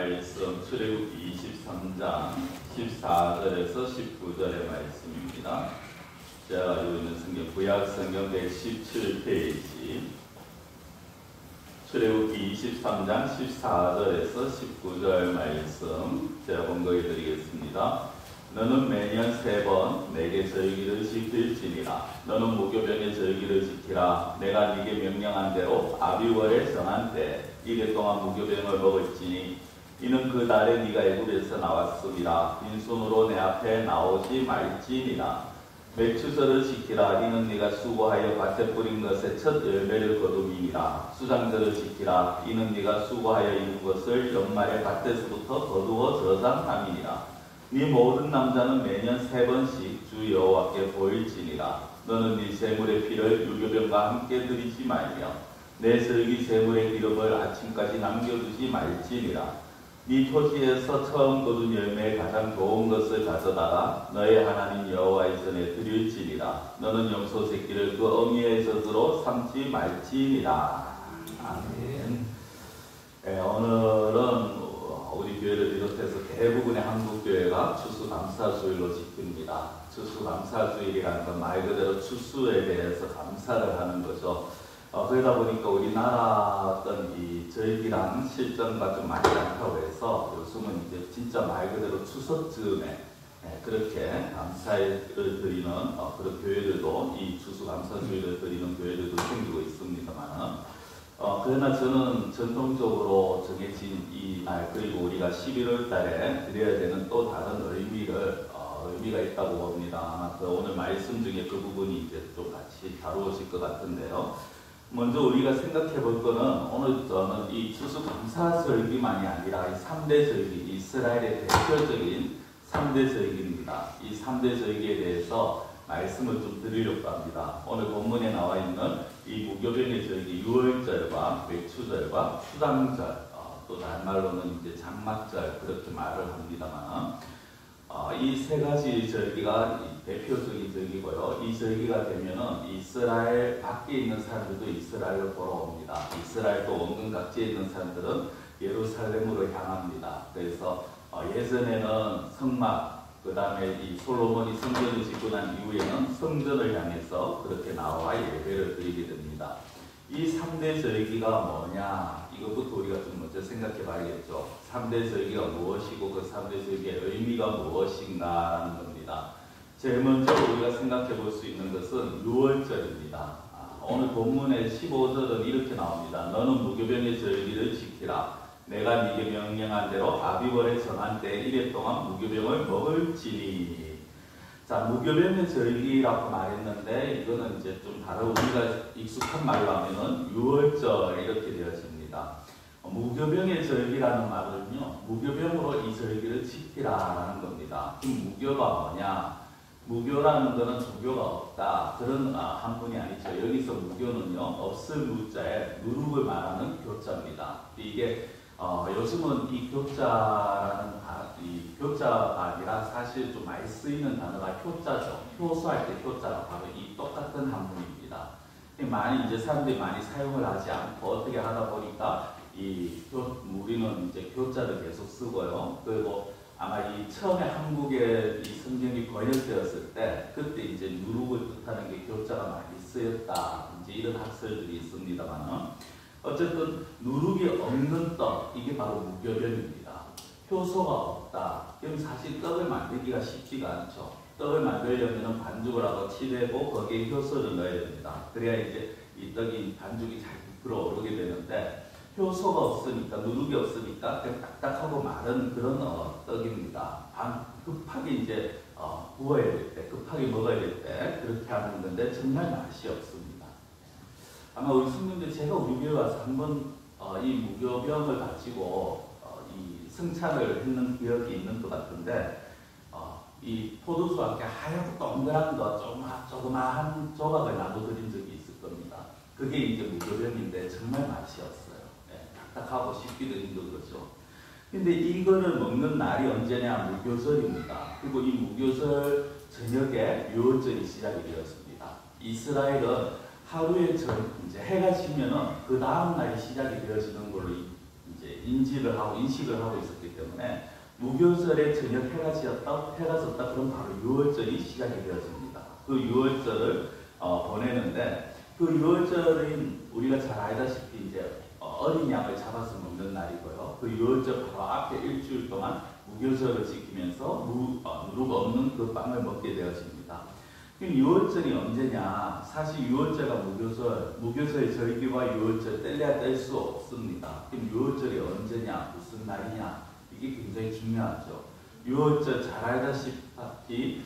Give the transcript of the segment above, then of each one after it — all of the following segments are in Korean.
말씀 출애굽기 23장 14절에서 19절의 말씀입니다. 제가 가지고 있는 성경 구약 성경 117페이지 출애굽기 23장 14절에서 19절 말씀 제가 번거해 드리겠습니다. 너는 매년 3번 내게 절기를 지킬지니라. 너는 무교병의 절기를 지키라. 내가 네게 명령한 대로 아비월에 정한 때 이래 동안 무교병을 먹을지니 이는 그 달에 네가 애굽에서 나왔음이라. 빈손으로 내 앞에 나오지 말지니라. 맥추절을 지키라. 이는 네가 수고하여 밭에 뿌린 것의 첫 열매를 거두미니라. 수장절을 지키라. 이는 네가 수고하여 이룬 것을 연말에 밭에서부터 거두어 저장함이니라. 네 모든 남자는 매년 3번씩 주 여호와께 보일지니라. 너는 네 제물의 피를 유교병과 함께 드리지 말며 내 절기 제물의 기름을 아침까지 남겨두지 말지니라. 네 토지에서 처음 거둔 열매의 가장 좋은 것을 가져다가 너의 하나님 여호와의 전에 드릴지니라. 너는 염소 새끼를 그 어미의 젖으로 삼지 말지니라. 아멘. 오늘은 우리 교회를 비롯해서 대부분의 한국 교회가 추수감사주일로 지킵니다. 추수감사주일이라는 건 말 그대로 추수에 대해서 감사를 하는 거죠. 그러다 보니까 우리나라 어떤 이 절기랑 실정과 좀 맞지 않다고 해서 요즘은 이제 진짜 말 그대로 추석쯤에 그렇게 감사를 드리는 그런 교회들도 이 추수감사주일을 드리는 교회들도 생기고 있습니다만 그러나 저는 전통적으로 정해진 이 날 그리고 우리가 11월 달에 드려야 되는 또 다른 의미가 있다고 봅니다. 아마 오늘 말씀 중에 그 부분이 이제 좀 같이 다루어질 것 같은데요. 먼저 우리가 생각해 볼 거는 오늘 저는 이 추수감사절기만이 아니라 이 3대 절기, 이스라엘의 대표적인 3대 절기입니다. 이 3대 절기에 대해서 말씀을 좀 드리려고 합니다. 오늘 본문에 나와 있는 이 무교병의 절기 유월절과 맥추절과 추장절, 또 다른 말로는 이제 장막절 그렇게 말을 합니다만 이 세 가지 절기가 대표적인 절기고요. 이 절기가 되면은 이스라엘 밖에 있는 사람들도 이스라엘을 보러 옵니다. 이스라엘 또 원근 각지에 있는 사람들은 예루살렘으로 향합니다. 그래서 예전에는 성막 그 다음에 이 솔로몬이 성전을 짓고 난 이후에는 성전을 향해서 그렇게 나와 예배를 드리게 됩니다. 이 3대 절기가 뭐냐? 이것부터 우리가 좀 먼저 생각해 봐야겠죠. 3대 절기가 무엇이고 그 3대 절기의 의미가 무엇인가라는 겁니다. 제일 먼저 우리가 생각해 볼 수 있는 것은 유월절입니다. 오늘 본문의 15절은 이렇게 나옵니다. 너는 무교병의 절기를 지키라. 내가 네게 명령한 대로 아비월에 정한 때 이래 동안 무교병을 먹을지니. 자, 무교병의 절기라고 말했는데 이거는 이제 좀 다른 우리가 익숙한 말로 하면은 유월절 이렇게 되어집니다. 무교병의 절기라는 말은요, 무교병으로 이 절기를 지키라라는 겁니다. 그럼 무교가 뭐냐? 무교라는 것은 조교가 없다 그런 한문이 아니죠. 여기서 무교는요, 없을 무자에 누룩을 말하는 교자입니다. 이게 요즘은 이 교자라는 이 교자가 아니라 사실 좀 많이 쓰이는 단어가 효자죠. 효소할 때 효자라고 하면 이 똑같은 한문입니다. 많이 이제 사람들이 많이 사용을 하지 않고 어떻게 하다 보니까 우리는 이제 교자를 계속 쓰고요. 그리고 아마 이 처음에 한국에 이 성경이 번역되었을 때 그때 이제 누룩을 뜻하는 게 교자가 많이 쓰였다. 이제 이런 학설들이 있습니다만 어쨌든 누룩이 없는 떡 이게 바로 무교병입니다. 효소가 없다. 그럼 사실 떡을 만들기가 쉽지가 않죠. 떡을 만들려면 반죽을 하고 치대고 거기에 효소를 넣어야 됩니다. 그래야 이제 이 떡이 반죽이 잘 부풀어 오르게 되는데 효소가 없으니까 누룩이 없으니까 그냥 딱딱하고 마른 그런 떡입니다. 급하게 이제 구워야 될 때, 급하게 먹어야 될 때 그렇게 하는 건데 정말 맛이 없습니다. 아마 우리 손님들 제가 우리 교회 와서 한번 이 무교병을 가지고 이 승찬을 했는 기억이 있는 것 같은데 이 포도주와 함께 하얗고 동그란 거 조그마한 조각을 나눠드린 적이 있을 겁니다. 그게 이제 무교병인데 정말 맛이 없어요. 딱딱하고 씹기도 힘들죠. 근데 이거를 먹는 날이 언제냐? 무교절입니다. 그리고 이 무교절 저녁에 유월절이 시작이 되었습니다. 이스라엘은 하루에 이제 해가 지면은 그 다음 날이 시작이 되어지는 걸로 이제 인지를 하고 인식을 하고 있었기 때문에 무교절에 저녁 해가 졌다 그럼 바로 유월절이 시작이 되어집니다. 그 유월절을 보내는데 그 유월절은 우리가 잘 알다시피 이제 어린 양을 잡아서 먹는 날이고요. 그 유월절 바로 앞에 일주일 동안 무교절을 지키면서 누룩 없는 그 빵을 먹게 되어집니다. 그럼 유월절이 언제냐? 사실 유월절과 무교절의 절기와 유월절 뗄래야 뗄 수 없습니다. 그럼 유월절이 언제냐? 무슨 날이냐? 이게 굉장히 중요하죠. 유월절 잘 알다시피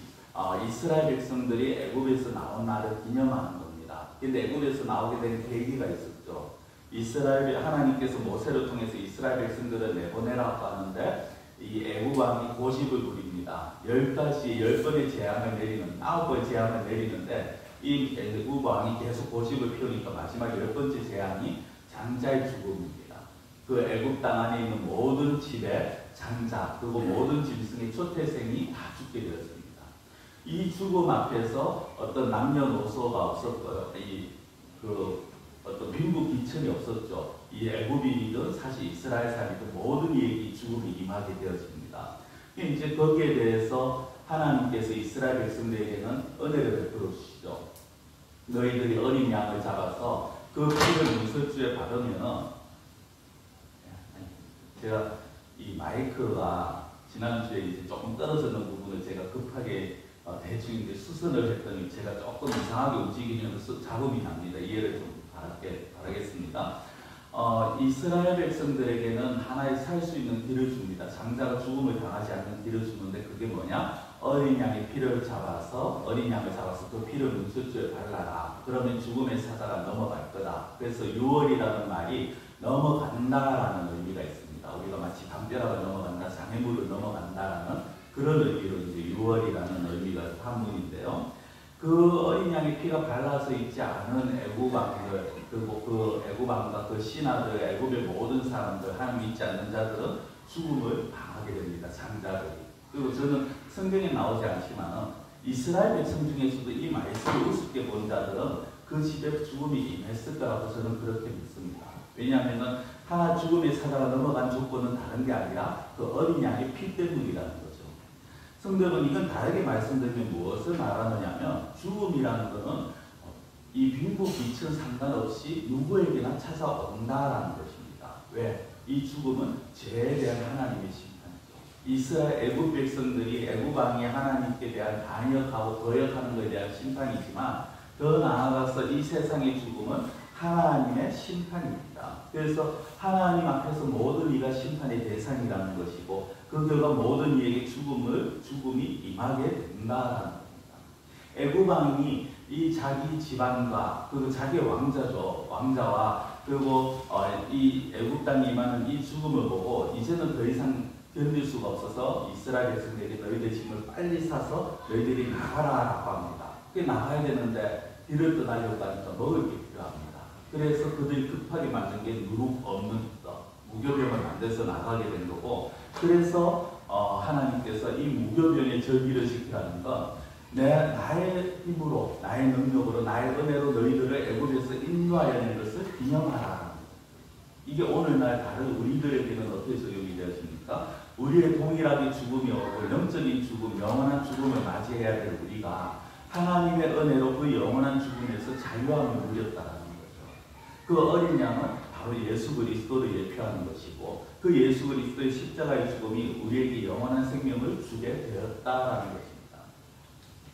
이스라엘 백성들이 애굽에서 나온 날을 기념하는 겁니다. 근데 애굽에서 나오게 된 계기가 있었죠. 이스라엘 하나님께서 모세를 통해서 이스라엘 백성들을 내보내라고 하는데 이 애굽 왕이 고집을 부립니다. 10번의 재앙을 내리는 9번의 재앙을 내리는데 이 애굽 왕이 계속 고집을 피우니까 마지막 10번째 재앙이 장자의 죽음입니다. 그 애굽 땅 안에 있는 모든 집의 장자 그리고 모든 짐승의 초태생이 다 죽게 되었습니다. 이 죽음 앞에서 어떤 남녀노소가 없었고요. 어떤 빈부 귀천이 없었죠. 이 애굽인이든 사실 이스라엘 사람이든 모든 이에게 죽음이 임하게 되어집니다. 이제 거기에 대해서 하나님께서 이스라엘 백성들에게는 은혜를 베풀어 주시죠. 너희들이 어린 양을 잡아서 그 피를 문설주에 바르면은 제가 이 마이크가 지난주에 이제 조금 떨어지는 부분을 제가 급하게 대충 이제 수선을 했더니 제가 조금 이상하게 움직이면서 잡음이 납니다. 이해를 좀 바라겠습니다. 이스라엘 백성들에게는 하나의 살 수 있는 길을 줍니다. 장자가 죽음을 당하지 않는 길을 주는데 그게 뭐냐? 어린 양의 피를 잡아서 그 피를 문설주에 발라라. 그러면 죽음의 사자가 넘어갈 거다. 그래서 유월이라는 말이 넘어간다라는 의미가 있습니다. 우리가 마치 담벼락을 넘어간다, 장애물을 넘어간다라는 그런 의미로 이제 유월이라는 의미가 한문인데요. 그 어린 양의 피가 발라서 있지 않은 애굽 왕들 그리고 그 애굽 왕과 그 신하들 애굽의 모든 사람들 하나님 믿지 않는 자들은 죽음을 당하게 됩니다. 장자들이. 그리고 저는 성경에 나오지 않지만 이스라엘 백성 중에서도 이 말씀을 우습게 본 자들은 그 집에 죽음이 임했을 거라고 저는 그렇게 믿습니다. 왜냐하면 하나 죽음의 사자가 넘어간 조건은 다른 게 아니라 그 어린 양의 피 때문이라는 거죠. 성경은 이건 다르게 말씀드리면 무엇을 말하느냐면 죽음이라는 것은 이 빈부 귀천 상관없이 누구에게나 찾아온다라는 것입니다. 왜? 이 죽음은 죄에 대한 하나님의 심판이죠. 이스라엘 애굽 백성들이 애굽 왕이 하나님께 대한 반역하고 거역하는 것에 대한 심판이지만 더 나아가서 이 세상의 죽음은 하나님의 심판입니다. 그래서 하나님 앞에서 모든 이가 심판의 대상이라는 것이고 그 결과 모든 이에게 죽음이 임하게 된다라는 겁니다. 애굽 왕이 이 자기 집안과 그리고 자기 왕자와 그리고 이 애굽 땅에 임하는 이 죽음을 보고 이제는 더 이상 견딜 수가 없어서 이스라엘 백성들에게 너희들 짐을 빨리 사서 너희들이 나가라라고 합니다. 그게 나가야 되는데 뒤를 떠나려고 하니까 먹을 게 필요합니다. 그래서 그들이 급하게 만든 게 누룩 없는 무교병을 만들어서 나가게 된 거고 그래서 하나님께서 이 무교병의 절기를 지키라는 건 나의 힘으로 나의 능력으로 나의 은혜로 너희들을 애굽에서 인도하여낸 것을 기념하라. 이게 오늘날 다른 우리들에게는 어떻게 적용이 되었습니까? 우리의 동일하게 죽음이 오고 영적인 죽음, 영원한 죽음을 맞이해야 될 우리가 하나님의 은혜로 그 영원한 죽음에서 자유함을 누렸다라는 거죠. 그 어린 양은 바로 예수 그리스도를 예표하는 것이고 그 예수 그리스도의 십자가의 죽음이 우리에게 영원한 생명을 주게 되었다라는 것입니다.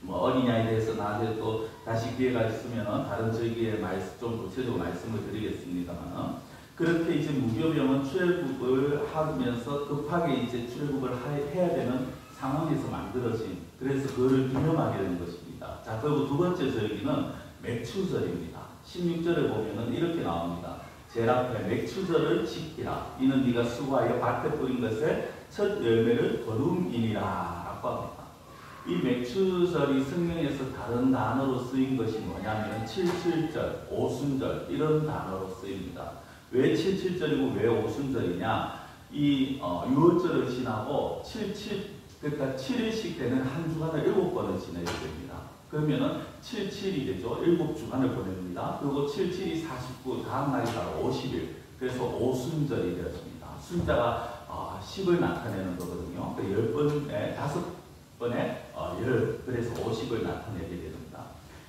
어린 양에 대해서 나한테 또 다시 기회가 있으면 다른 절기에 좀 구체적으로 말씀을 드리겠습니다만 그렇게 이제 무교병은 출애굽을 하면서 급하게 이제 출애굽을 해야 되는 상황에서 만들어진 그래서 그를 기념하게 되는 것입니다. 자, 그리고 두 번째 절기는 맥추절입니다. 16절에 보면은 이렇게 나옵니다. 제라페 맥추절을 지키라. 이는 네가 수고하여 밭에 뿌린 것의 첫 열매를 거둠이니라 라고 합니다. 이 맥추절이 성경에서 다른 단어로 쓰인 것이 뭐냐면 77절, 오순절 이런 단어로 쓰입니다. 왜 77절이고 왜 오순절이냐? 이 유월절을 지나고 그러니까 7일씩 되는 한 주간을 7번을 지내야 됩니다. 그러면은 77이 되죠. 7주간을 보냅니다. 그리고 77이 49, 다음 날이 바로 50일. 그래서 오순절이 되었습니다. 숫자가 10을 나타내는 거거든요. 10번에 5번에 10, 그래서 50을 나타내게 됩니다.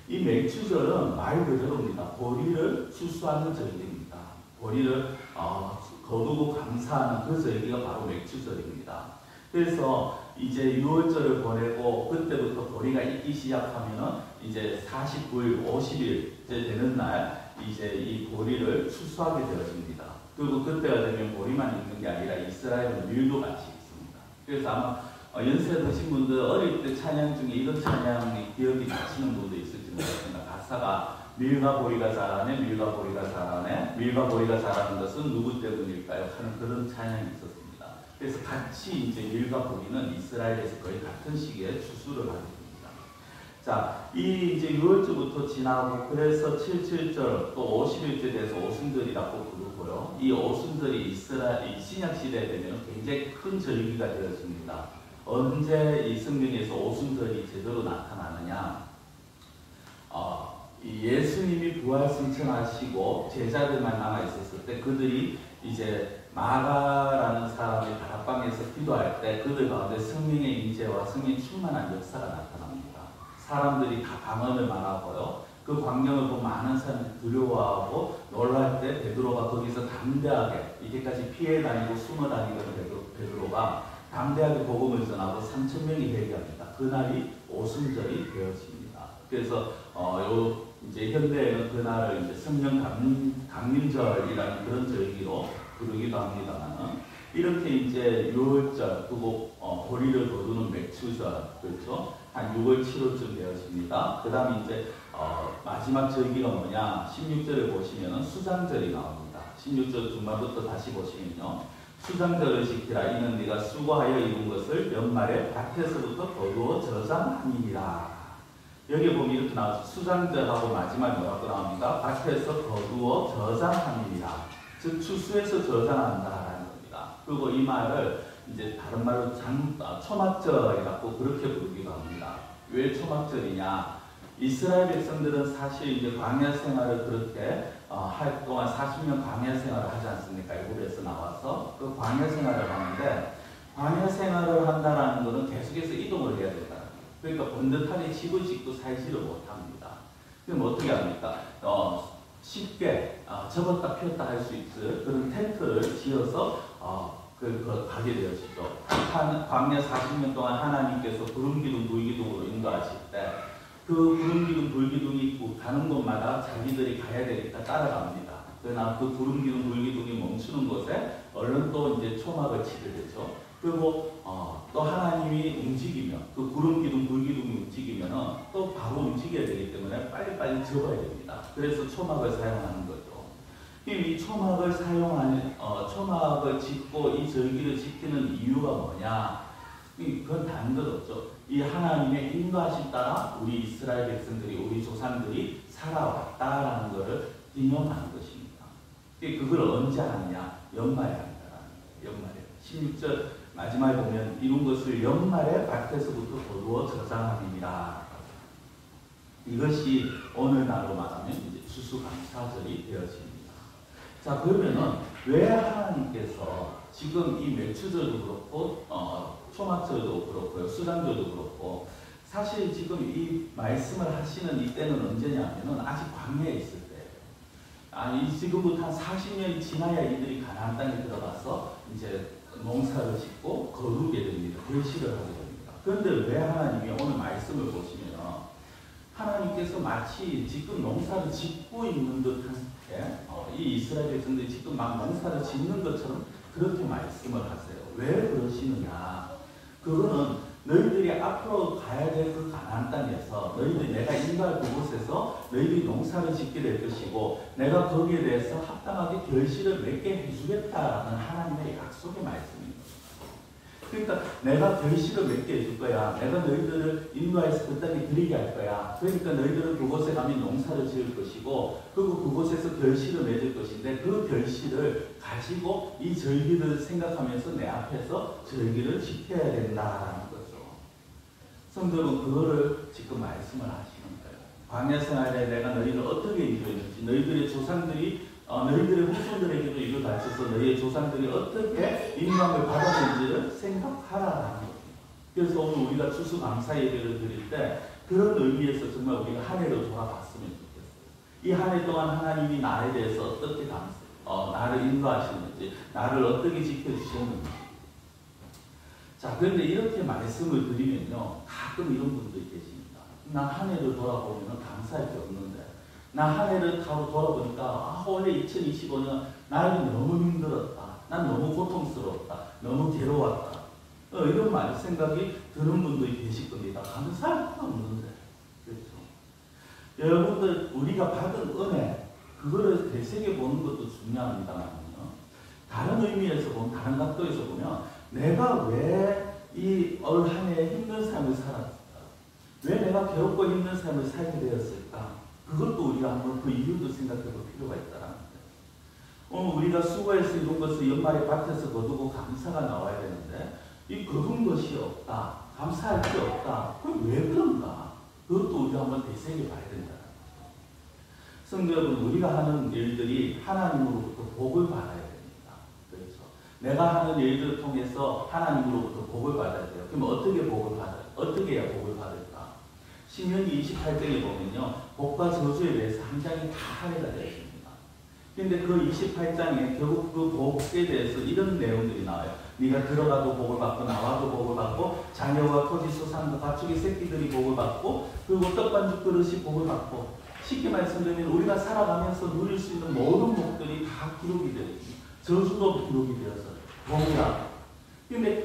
이 맹추절은 말 그대로입니다. 보리를 추수하는 절기입니다. 보리를 거두고 감사하는 그 절기가 바로 맹추절입니다. 그래서 이제 6월절을 보내고 그때부터 보리가 익기 시작하면은 이제 49일, 50일 되는 날 이제 이 보리를 추수하게 되어집니다. 그리고 그때가 되면 보리만 있는 게 아니라 이스라엘은 밀도 같이 있습니다. 그래서 아마 연세 드신 분들 어릴 때 찬양 중에 이런 찬양이 기억이 나시는 분도 있을지 모르겠습니다. 가사가 밀과 보리가 자라네, 밀과 보리가 자라네, 밀과 보리가 자라는 것은 누구 때문일까요? 하는 그런 찬양이 있었습니다. 그래서 같이 이제 밀과 보리는 이스라엘에서 거의 같은 시기에 추수를 하게 됩니다. 자, 이 이제 6월절부터 지나고 그래서 77절 또 50일째 돼서 오순절이라고 부르고요. 이 오순절이 이스라엘 신약 시대에 되면 굉장히 큰 절기가 되었습니다. 언제 이 성경에서 오순절이 제대로 나타나느냐? 이 예수님이 부활 승천하시고 제자들만 남아 있었을 때 그들이 이제 마가라는 사람이 다락방에서 기도할 때 그들 가운데 성령의 임재와 성령 충만한 역사가 나타납니다. 사람들이 다 방언을 말하고요. 그 광경을 보고 많은 사람들이 두려워하고 놀랄 때 베드로가 거기서 담대하게 이제까지 피해 다니고 숨어 다니던 베드로가 담대하게 복음을 전하고 3,000명이 회개합니다. 그날이 오순절이 되어집니다. 그래서 요 이제 현대에는 그날을 이제 성령 강림절이라는 그런 절기로 부르기도 합니다만 이렇게 이제 6월절 그리고 보리를 거두는 맥추절 그렇죠 한 6월 7월쯤 되어집니다. 그 다음에 이제 마지막 절기가 뭐냐 16절에 보시면은 수장절이 나옵니다. 16절 중반부터 다시 보시면요 수장절을 지키라 이는 네가 수고하여 이룬 것을 연말에 밭에서부터 거두어 저장함이니라. 여기 보면 이렇게 나와서 수장절하고 마지막에 뭐라고 나옵니까? 밭에서 거두어 저장함이니라. 즉 추수해서 저장한다라는 겁니다. 그리고 이 말을 이제 다른 말로 초막절이라고 그렇게 부르기도 합니다. 왜 초막절이냐? 이스라엘 백성들은 사실 이제 광야 생활을 그렇게 할 동안 40년 광야 생활을 하지 않습니까? 애굽에서 나와서 그 광야 생활을 하는데 광야 생활을 한다라는 것은 계속해서 이동을 해야 된다. 그러니까 번듯하게 집을 짓고 살지를 못합니다. 그럼 어떻게 합니까? 쉽게 접었다 폈다 할 수 있을 그런 텐트를 지어서 가게 되어지죠. 광야 40년 동안 하나님께서 구름기둥 불기둥으로 인도하실 때 그 구름기둥 불기둥이 가는 곳마다 자기들이 가야 되니까 따라갑니다. 그러나 그 구름기둥 불기둥이 멈추는 곳에 얼른 또 이제 초막을 치게 되죠. 그리고 또 하나님이 움직이면 그 구름기둥 불기둥이 움직이면 또 바로 움직여야 되기 때문에 빨리빨리 접어야 됩니다. 그래서 초막을 사용하는 거죠. 이 초막을 초막을 짓고 이 절기를 지키는 이유가 뭐냐? 그건 다른 것 없죠. 이 하나님의 인도하심 따라 우리 이스라엘 백성들이 우리 조상들이 살아왔다라는 것을 기념하는 것입니다. 그걸 언제 하느냐? 연말에 한다라는 거예요. 연말에 16절 마지막에 보면 이룬 것을 연말에 밭에서부터 거두어 저장함이니라. 이것이 오늘날로 말하면 이제 추수감사절이 되어집니다. 자, 그러면은 왜 하나님께서 지금 이 맥추절도 그렇고 초막절도 그렇고요, 수장절도 그렇고 사실 지금 이 말씀을 하시는 이때는 언제냐면은 아직 광야에 있을 때예요. 지금부터 한 40년이 지나야 이들이 가나안 땅에 들어가서 이제 농사를 짓고 거두게 됩니다. 결실을 하게 됩니다. 그런데 왜 하나님이 오늘 말씀을 보시면 하나님께서 마치 지금 농사를 짓고 있는 듯한 이 이스라엘 백성들이 지금 막 농사를 짓는 것처럼 그렇게 말씀을 하세요. 왜 그러시느냐? 그거는 너희들이 앞으로 가야 될 그 가나안 땅에서 너희들이 내가 인도할 그곳에서 너희들이 농사를 짓게 될 것이고 내가 거기에 대해서 합당하게 결실을 맺게 해주겠다라는 하나님의 약속의 말씀입니다. 그러니까 내가 결실을 맺게 해줄 거야. 내가 너희들을 인도해서 그 땅에 들이게 할 거야. 그러니까 너희들은 그곳에 가면 농사를 지을 것이고 그리고 그곳에서 결실을 맺을 것인데 그 결실을 가지고 이 절기를 생각하면서 내 앞에서 절기를 지켜야 된다라는 거죠. 성도는 그거를 지금 말씀을 하시는 거예요. 광야 생활에 내가 너희를 어떻게 인도했는지 너희들의 조상들이 너희들의 후손들에게도 이걸 가르쳐서 너희의 조상들이 어떻게 임명을 받았는지를 생각하라라는 거예요. 그래서 오늘 우리가 추수감사 예배를 드릴 때 그런 의미에서 정말 우리가 한 해를 돌아봤으면 좋겠어요. 이 한 해 동안 하나님이 나에 대해서 어떻게 나를 인도하시는지, 나를 어떻게 지켜주셨는지. 자, 그런데 이렇게 말씀을 드리면요, 가끔 이런 분들이 계십니다. 나 한 해를 돌아보면 감사할 게 없는데, 나 한 해를 돌아보니까 올해 2025년 나에게 너무 힘들었다. 난 너무 고통스러웠다. 너무 괴로웠다. 이런 생각이 드는 분들이 계실 겁니다. 감사할 게 없는데. 그렇죠? 여러분들, 우리가 받은 은혜, 그거를 되새겨보는 것도 중요합니다만요. 다른 의미에서 보면, 다른 각도에서 보면, 내가 왜 이 올 한 해 힘든 삶을 살았을까? 왜 내가 괴롭고 힘든 삶을 살게 되었을까? 그것도 우리가 한번 그 이유도 생각해 볼 필요가 있다는 거예요. 오늘 우리가 수고해서 이룬 것을 연말에 밭에서 거두고 감사가 나와야 되는데, 이 거둔 것이 없다. 감사할 게 없다. 그럼 왜 그런가? 그것도 우리가 한번 되새겨 봐야 된다는 거죠. 성도 여러분, 우리가 하는 일들이 하나님으로부터 복을 받아야 됩니다. 그렇죠? 내가 하는 일들을 통해서 하나님으로부터 복을 받아야 돼요. 그럼 어떻게 복을 받아요? 어떻게 해야 복을 받을까? 신명기 28장에 보면요, 복과 저주에 대해서 한 장이 다 할애가 되어 있습니다. 그런데 그 28장에 결국 그 복에 대해서 이런 내용들이 나와요. 네가 들어가도 복을 받고 나와도 복을 받고 자녀와 토지 소산과 가축의 새끼들이 복을 받고 그리고 떡반죽 그릇이 복을 받고, 쉽게 말씀드리면 우리가 살아가면서 누릴 수 있는 모든 복들이 다 기록이 되어 있습니다. 저주도 기록이 되어서 복이다. 근데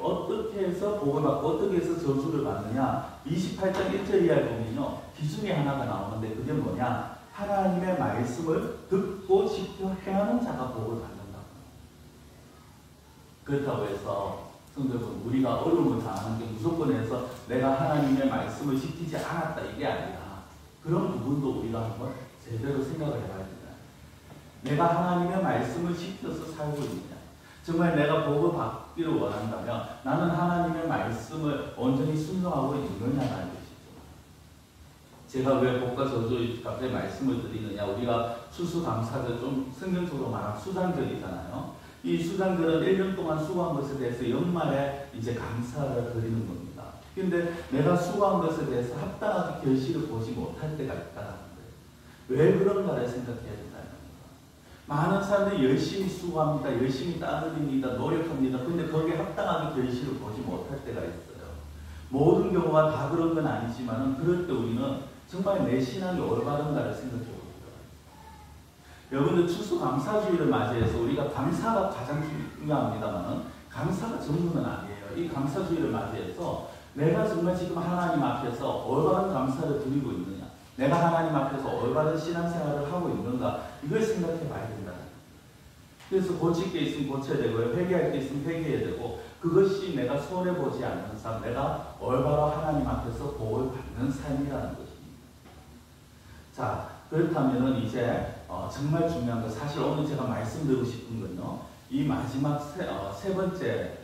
어떻게 해서 복을 받고 어떻게 해서 저주를 받느냐? 28장 1절 이하에 보면요, 기준이 하나가 나오는데 그게 뭐냐? 하나님의 말씀을 듣고 지켜 행하는 자가 복을 받는다. 그렇다고 해서 성도 여러분, 우리가 어려움을 당하는 게 무조건 해서 내가 하나님의 말씀을 지키지 않았다 이게 아니라, 그런 부분도 우리가 한번 제대로 생각을 해봐야 된다. 내가 하나님의 말씀을 지켜서 살고 있느냐? 정말 내가 복을 받기를 원한다면 나는 하나님의 말씀을 온전히 순종하고 있느냐라는 것이죠. 제가 왜 복과 저주 갑자기 말씀을 드리느냐? 우리가 추수감사절, 좀 성경적으로 말하면 수장절이잖아요. 이 수장절은 1년 동안 수고한 것에 대해서 연말에 이제 감사를 드리는 겁니다. 근데 내가 수고한 것에 대해서 합당하게 결실을 보지 못할 때가 있다는 거예요. 왜 그런가를 생각해야 된다는 겁니다. 많은 사람들이 열심히 수고합니다. 열심히 땀 흘립니다. 노력합니다. 근데 거기에 합당하게 결실을 보지 못할 때가 있어요. 모든 경우가 다 그런 건 아니지만 그럴 때 우리는 정말 내 신앙이 올바른가를 생각해 봅니다. 여러분들 추수감사주의를 맞이해서 우리가 감사가 가장 중요합니다만 감사가 전부는 아니에요. 이 감사주의를 맞이해서 내가 정말 지금 하나님 앞에서 올바른 감사를 드리고 있느냐, 내가 하나님 앞에서 올바른 신앙생활을 하고 있는가, 이걸 생각해 봐야 된다. 그래서 고칠 게 있으면 고쳐야 되고요, 회개할 게 있으면 회개해야 되고, 그것이 내가 손해보지 않는 삶, 내가 올바로 하나님 앞에서 복을 받는 삶이라는 것입니다. 자, 그렇다면 이제 정말 중요한 거, 사실 오늘 제가 말씀드리고 싶은 건요, 이 마지막 세 번째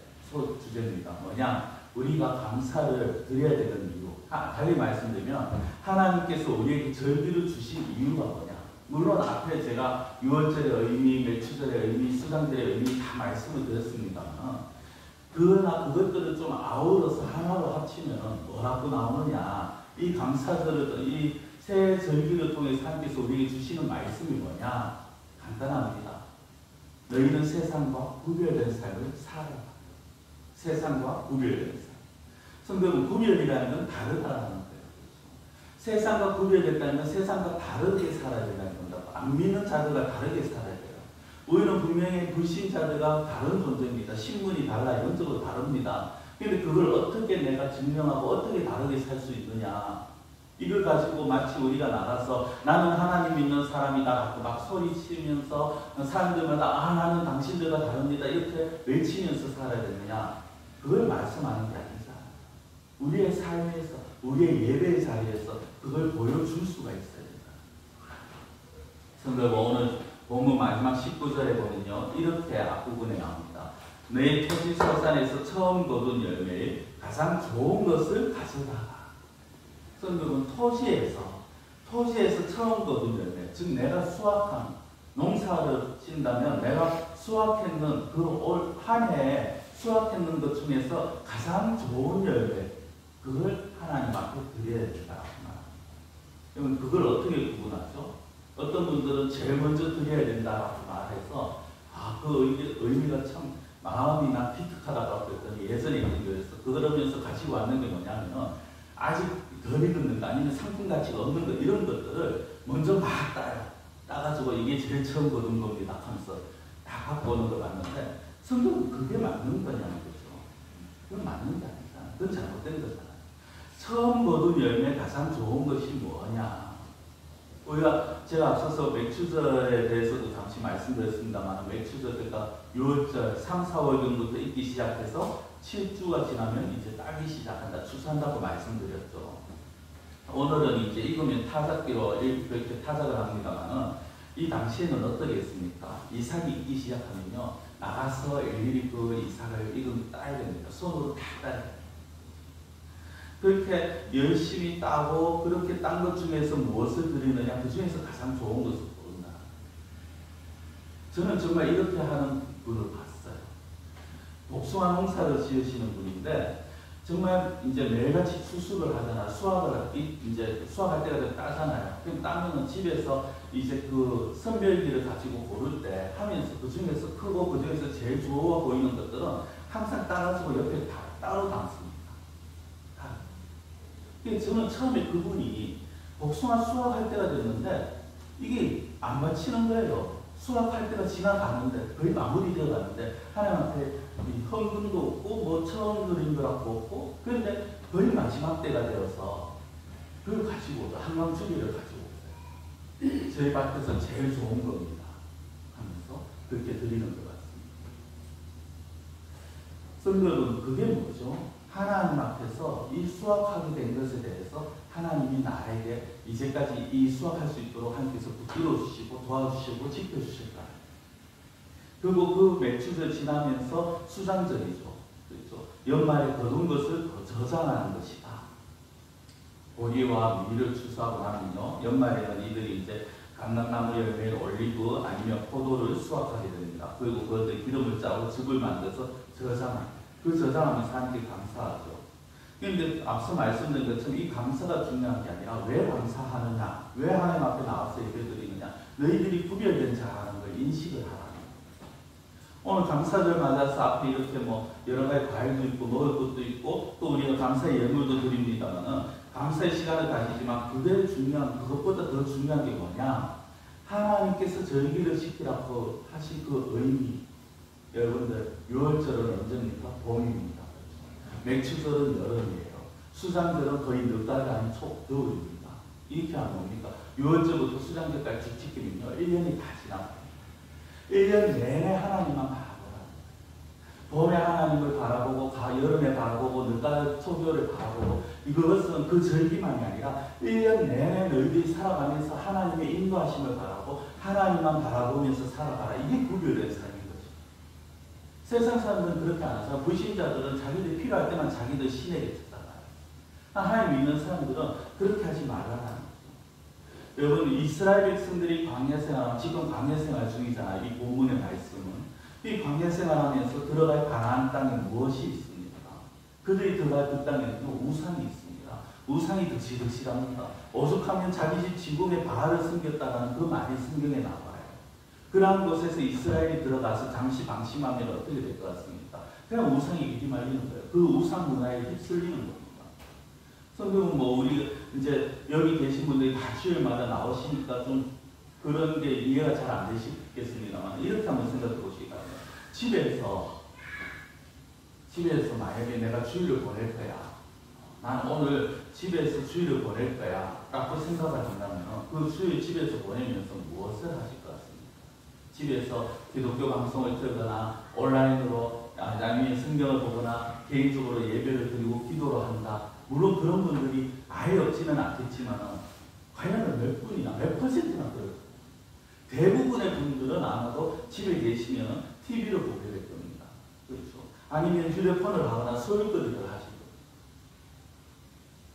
주제입니다. 뭐냐? 우리가 감사를 드려야 되는 이유. 달리 말씀드리면 하나님께서 우리에게 절기를 주신 이유가 뭐냐? 물론 앞에 제가 6월절의 의미, 매추절의 의미, 수장절의 의미 다 말씀을 드렸습니다만, 그러나 그것들을 좀 아우러서 하나로 합치면 뭐라고 나오느냐? 이 감사절을, 이 새 절기를 통해서 하나님께서 우리에게 주시는 말씀이 뭐냐? 간단합니다. 너희는 세상과 구별된 삶을 살아라. 세상과 구별된 삶. 성경은 구별이라는 건 다르다는 거예요. 세상과 구별됐다는 건 세상과 다르게 살아야 된다는 겁니다. 안 믿는 자들과 다르게 살아야 돼요. 우리는 분명히 불신자들과 다른 존재입니다. 신분이 달라, 영적으로 다릅니다. 그런데 그걸 어떻게 내가 증명하고 어떻게 다르게 살 수 있느냐? 이걸 가지고 마치 우리가 나가서 나는 하나님 믿는 사람이다 막 소리치면서 사람들마다 나는 당신들과 다릅니다 이렇게 외치면서 살아야 되느냐? 그걸 말씀하는 게 아니죠. 우리의 삶에서, 우리의 예배의 자리에서 그걸 보여줄 수가 있어야 된다. 성도 오늘 본문 마지막 19절에 보면요, 이렇게 앞부분에 나옵니다. 내 토지 소산에서 처음 거둔 열매의 가장 좋은 것을 가져다가. 성도는 토지에서 처음 거둔 열매, 즉 내가 수확한 농사를 짓는다면 내가 수확했는 그 올 한 해에 수확했는 것 중에서 가장 좋은 열매, 그걸 하나님 앞에 드려야 된다. 그러면 그걸 어떻게 구분하죠? 어떤 분들은 제일 먼저 드려야 된다라고 말해서 그 의미가 참 마음이나 기특하다고 그랬더니 예전에 있는 거였어. 그러면서 가지고 왔는 게 뭐냐면 아직 덜 익은 거 아니면 상품 가치가 없는 거 이런 것들을 먼저 막 따요. 따가지고 이게 제일 처음 거둔 겁니다 하면서 다 갖고 오는 걸 봤는데 성경은 그게 맞는 거냐는 거죠. 그건 맞는 게 아니다. 그건 잘못된 거잖아요. 처음 거둔 열매 가장 좋은 것이 뭐냐? 제가 앞서서 맥추절에 대해서도 잠시 말씀드렸습니다만 맥추절가 6월절 3, 4월 정도부터 익기 시작해서 7주가 지나면 이제 따기 시작한다. 추수한다고 말씀드렸죠. 오늘은 이제 익으면 타작기로 이렇게 타작을 합니다만은 이 당시에는 어떻게 했습니까? 이삭이 익기 시작하면요. 나가서 일일이 그 이삭을 익으면 따야 됩니다. 손으로 다 따야 됩니다. 그렇게 열심히 따고 그렇게 딴 것 중에서 무엇을 드리느냐, 그 중에서 가장 좋은 것을 고른다. 저는 정말 이렇게 하는 분을 봤어요. 복숭아 농사를 지으시는 분인데 정말 이제 매일같이 수습을 하잖아. 이제 수확할 때가 되면 따잖아요. 그럼 따면은 집에서 이제 그 선별기를 가지고 고를 때 하면서 그 중에서 크고 그 중에서 제일 좋아 보이는 것들은 항상 따가지고 옆에 다 따로 담습니다. 저는 처음에 그분이 복숭아 수확할 때가 됐는데 이게 안 맞히는 거예요. 수확할 때가 지나가는데 거의 마무리되어 가는데 하나님한테 헌금도 없고 뭐 처음 그린 것 같고 없고 그런데 거의 마지막 때가 되어서 그걸 가지고 한강주기를 가지고 오세요. 저희 밭에서 제일 좋은 겁니다 하면서 그렇게 드리는 것 같습니다. 성도는 그게 뭐죠? 하나님 앞에서 이 수확하게 된 것에 대해서 하나님이 나에게 이제까지 이 수확할 수 있도록 하나님께서 붙들어 주시고 도와주시고 지켜주실까. 그리고 그 맥주를 지나면서 수장절이죠. 그렇죠? 연말에 거둔 것을 저장하는 것이다. 보리와 미를 추수하고 나면요. 연말에는 이들이 이제 감람나무 열매를 올리고 아니면 포도를 수확하게 됩니다. 그리고 그것들 기름을 짜고 즙을 만들어서 저장합니다. 그 저장하면서 하나님께 감사하죠. 그런데 앞서 말씀드린 것처럼 이 감사가 중요한 게 아니라 왜 감사하느냐, 왜 하나님 앞에 나와서 예배드리느냐, 너희들이 구별된 자라는 걸 인식을 하라는 거예요. 오늘 감사절 맞아서 앞에 이렇게 뭐 여러 가지 과일도 있고 먹을 것도 있고 또 우리가 감사의 예물도 드립니다만은 감사의 시간을 가지지만 그대로 중요한, 그것보다 더 중요한 게 뭐냐, 하나님께서 저희를 지키라고 하신 그 의미. 여러분들 6월절은 언제입니까? 봄입니다. 맥추절은 여름이에요. 수장절은 거의 늦가을 아닌 겨울입니다. 이렇게 하면 뭡니까? 6월절부터 수장절까지 쭉 지키면요 1년이 다 지나가요. 1년 내내 하나님만 바라보라. 봄에 하나님을 바라보고 여름에 바라보고 늦가을 초겨울에 바라보고 이것은 그 절기만이 아니라 1년 내내 너희들이 살아가면서 하나님의 인도하심을 바라고 하나님만 바라보면서 살아가라. 이게 구별된 삶입니다. 세상 사람들은 그렇게 안 하죠. 불신자들은 자기들이 필요할 때만 자기들 신에게 찾아가요. 하나님 믿는 사람들은 그렇게 하지 말라는 거죠. 여러분, 이스라엘 백성들이 광야 생활하면 지금 광야 생활 중이잖아요. 이 본문의 말씀은. 이 광야 생활하면서 들어갈 가나안 땅에 무엇이 있습니까? 그들이 들어갈 그 땅에는 우상이 있습니다. 우상이 득실득실합니다. 오죽하면 자기 집 지붕에 바알을 숨겼다라는 그 말이 성경에 나와요. 그러한 곳에서 이스라엘이 들어가서 잠시 방심하면 어떻게 될 것 같습니까? 그냥 우상이 휘말리는 거예요. 그 우상 문화에 휩쓸리는 겁니다. 성경은 뭐 우리 이제 여기 계신 분들이 다 주일마다 나오시니까 좀 그런 게 이해가 잘 안 되시겠습니다만 이렇게 한번 생각해 보시기 바랍니다. 집에서 만약에 내가 주일을 보낼 거야. 난 오늘 집에서 주일을 보낼 거야. 라고 생각을 한다면 그 주일 집에서 보내면서 무엇을 하실 것 같습니까? 집에서 기독교 방송을 틀거나 온라인으로 아니면 성경을 보거나 개인적으로 예배를 드리고 기도를 한다. 물론 그런 분들이 아예 없지는 않겠지만 과연 몇 분이나 몇 퍼센트나 그럴 거예요. 대부분의 분들은 아마도 집에 계시면 TV를 보게 될 겁니다. 그렇죠? 아니면 휴대폰을 하거나 소일거리를 하실 겁니다.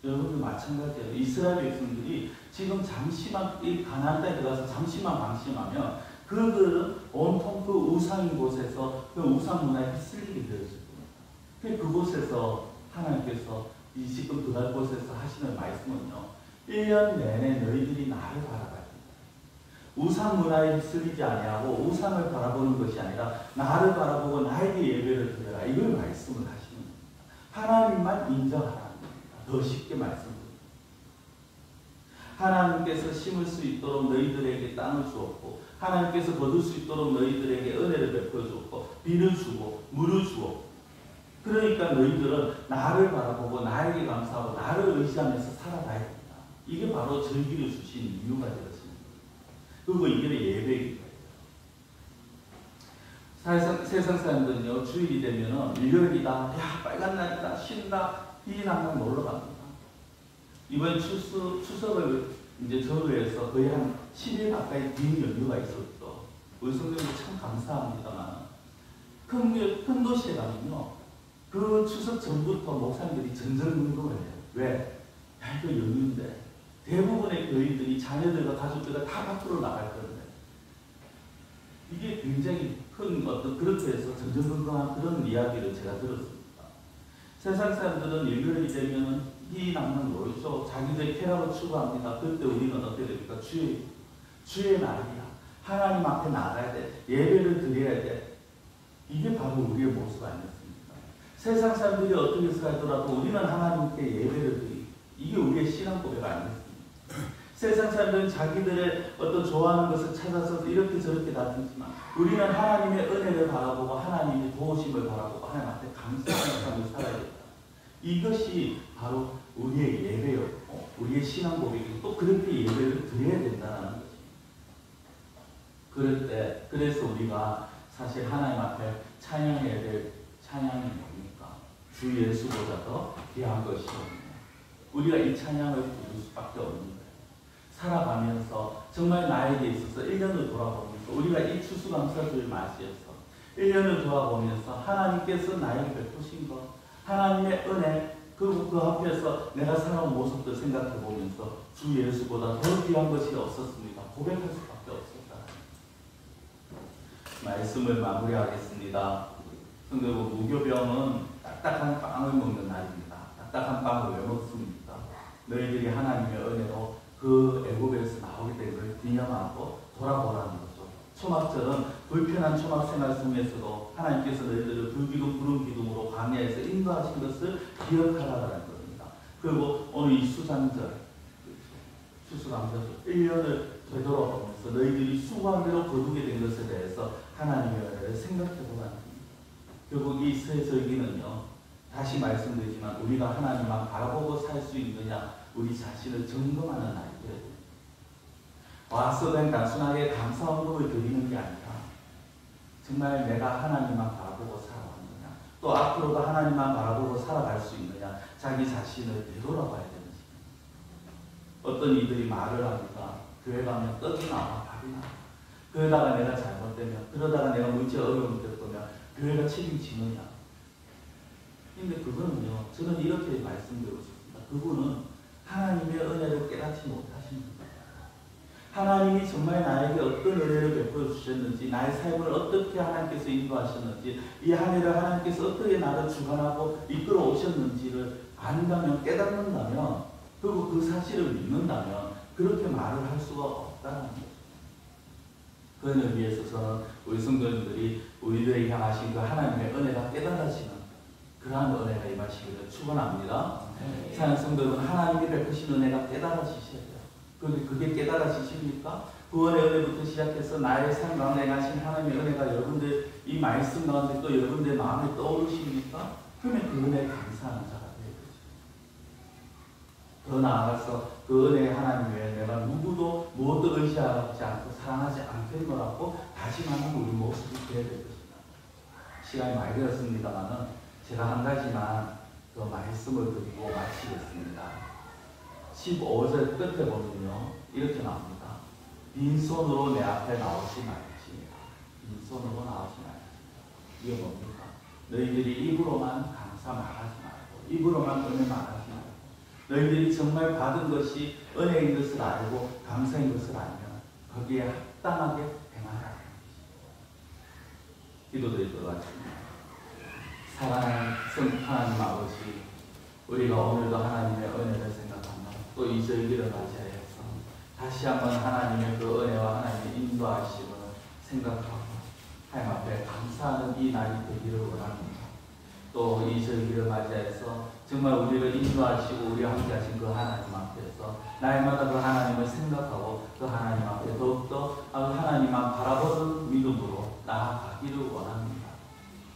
여러분들 마찬가지예요. 이스라엘 백성들이 지금 잠시만 이 가나안 땅에 들어가서 잠시만 방심하면 그들은 온통 그 우상인 곳에서 그 우상 문화에 휩쓸리게 되었을 겁니다. 그곳에서 하나님께서 이 지금 그날 곳에서 하시는 말씀은요, 1년 내내 너희들이 나를 바라봐야 된다. 우상 문화에 휩쓸리지 아니하고 우상을 바라보는 것이 아니라 나를 바라보고 나에게 예배를 드려라. 이걸 말씀을 하시는 겁니다. 하나님만 인정하라는 겁니다. 더 쉽게 말씀드립니다. 하나님께서 심을 수 있도록 너희들에게 땅을 주었고, 하나님께서 거둘 수 있도록 너희들에게 은혜를 베풀어 주었고, 비를 주고 물을 주었고, 그러니까 너희들은 나를 바라보고 나에게 감사하고 나를 의지하면서 살아가야 됩니다. 이게 바로 절기를 주신 이유가 되었습니다. 그리고 이게 예배입니다. 세상 사람들은요, 주일이 되면은 일요일이다, 야 빨간 날이다, 쉰다, 희망만 놀러 갑니다. 이번 추석을 이제 전후해서 거의 한 10일 가까이 긴 연휴가 있었죠. 우리 성도님들 참 감사합니다만, 큰 도시에 가면요, 그 추석 전부터 목사님들이 전전긍긍을 해요. 왜? 야, 이거 연휴인데 대부분의 교인들이 자녀들과 가족들과 다 밖으로 나갈 건데, 이게 굉장히 큰 어떤, 그렇게 해서 전전긍긍한 그런 이야기를 제가 들었습니다. 세상 사람들은 일요일이 되면 희망만 놀죠. 자기들 쾌락을 추구합니다. 그때 우리는 어떻게 됩니까? 주의 날이야. 하나님 앞에 나가야 돼. 예배를 드려야 돼. 이게 바로 우리의 모습 아니었습니까? 세상 사람들이 어떻게 살더라도 우리는 하나님께 예배를 드리고, 이게 우리의 신앙 고백 아니었습니까? 세상 사람들은 자기들의 어떤 좋아하는 것을 찾아서 이렇게 저렇게 다투지만, 우리는 하나님의 은혜를 바라보고 하나님의 도우심을 바라보고 하나님 앞에 감사하는 삶을 살아야 된다. 이것이 바로 우리의 예배였고 우리의 신앙 고백이고, 또 그렇게 예배를 드려야 된다는 것입니다. 그래서 우리가 사실 하나님 앞에 찬양해야 될 찬양이 뭡니까? 주 예수보다 더 귀한 것이 없네. 우리가 이 찬양을 부를 수밖에 없는 거예요. 살아가면서 정말 나에게 있어서 1년을 돌아보면서, 우리가 이 추수감사주를 맞이해서 1년을 돌아보면서 하나님께서 나에게 베푸신 것, 하나님의 은혜, 그리고 그 앞에서 내가 살아온 모습들 생각해보면서 주 예수보다 더 귀한 것이 없었습니다. 고백할 수밖에 없었다. 말씀을 마무리하겠습니다. 성도여러분, 무교병은 딱딱한 빵을 먹는 날입니다. 딱딱한 빵을 왜 먹습니까? 너희들이 하나님의 은혜로 그 애굽에서 나오게 된 걸 기념하고 돌아보라는 거죠. 초막절은 불편한 초막 생활 속에서도 하나님께서 너희들을 불기둥 구름 기둥으로 광야에서 인도하신 것을 기억하라는 겁니다. 그리고 오늘 이 수장절, 추수감사절 1년을 되돌아보면서 너희들이 수고한 대로 거두게 된 것에 대해서 하나님의 은혜를 생각해보라는 겁니다. 결국 이 새 절기는요, 다시 말씀드리지만 우리가 하나님만 바라보고 살 수 있느냐, 우리 자신을 점검하는 날이에요. 와서 그냥 단순하게 감사 헌금을 드리는 게 아니라 정말 내가 하나님만 바라보고 살아왔느냐, 또 앞으로도 하나님만 바라보고 살아갈 수 있느냐, 자기 자신을 되돌아봐야 되는 시간입니다. 어떤 이들이 말을 합니다. 교회 가면 떡이 나와, 밥이 나와. 그러다가 내가 잘못되면, 그러다가 내가 물질 어려움이 겪으면 교회가 책임지느냐. 근데 그거는요, 저는 이렇게 말씀드리고 싶습니다. 그분은 하나님의 은혜를 깨닫지 못하신 겁니다. 하나님이 정말 나에게 어떤 은혜를 베풀어 주셨는지, 나의 삶을 어떻게 하나님께서 인도하셨는지, 이 한 해를 하나님께서 어떻게 나를 주관하고 이끌어 오셨는지를 안다면, 깨닫는다면, 그리고 그 사실을 믿는다면 그렇게 말을 할 수가 없다는 거죠. 그걸 위해서 저는 우리 성도님들이 우리들에게 향하신 그 하나님의 은혜가 깨달아지는 그러한 은혜가 임하시기를 축원합니다. 사는 성도는 하나님이 베푸신 은혜가 깨달아지셔야 돼요. 그런데 그게 깨달아지십니까? 구원의 은혜부터 시작해서 나의 삶 가운데 행하신 하나님의 은혜가 여러분들 이 말씀 가운데 또 여러분들의 마음에 떠오르십니까? 그러면 그 은혜에 감사하는 자가 되어야 되죠. 더 나아가서 그 은혜의 하나님 외에 내가 누구도 무엇도 의지하지 않고 사랑하지 않겠노라고 다짐하는 우리 모습이 되어야 될 것입니다. 시간이 많이 되었습니다만은 제가 한 가지만 더 말씀을 드리고 마치겠습니다. 15절 끝에 보면요, 이렇게 나옵니다. 빈손으로 내 앞에 나오지 말지. 빈손으로 나오지 말지. 이게 뭡니까? 너희들이 입으로만 감사 말하지 말고, 입으로만 은혜 말하지 말고, 너희들이 정말 받은 것이 은혜인 것을 알고 감사인 것을 알면 거기에 합당하게 행하라. 기도드리도록 하겠습니다. 사랑하는 하나님 아버지, 우리가 오늘도 하나님의 은혜를 생각하며 또 이 절기를 맞이하여서 다시 한번 하나님의 그 은혜와 하나님의 인도하심을 생각하고 하나님 앞에 감사하는 이 날이 되기를 원합니다. 또 이 절기를 맞이해서 정말 우리를 인도하시고 우리와 함께 하신 그 하나님 앞에서 날마다 그 하나님을 생각하고 그 하나님 앞에 더욱더 하나님만 바라보는 믿음으로 나아가기를 원합니다.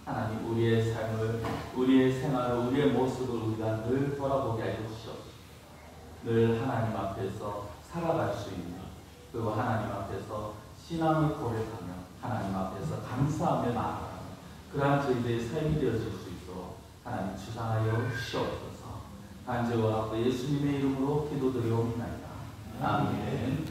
하나님, 우리의 삶을, 우리의 생활을, 우리의 모습을 우리가 늘 돌아보게 하여 주시옵소서. 늘 하나님 앞에서 살아갈 수 있는, 그리고 하나님 앞에서 신앙을 고백하며 하나님 앞에서 감사하며 나아가는 그러한 저희들의 삶이 되어질 수 있도록 하나님 주장하여 주시옵소서. 간절히 원하고 예수님의 이름으로 기도드리옵나이다. 아멘.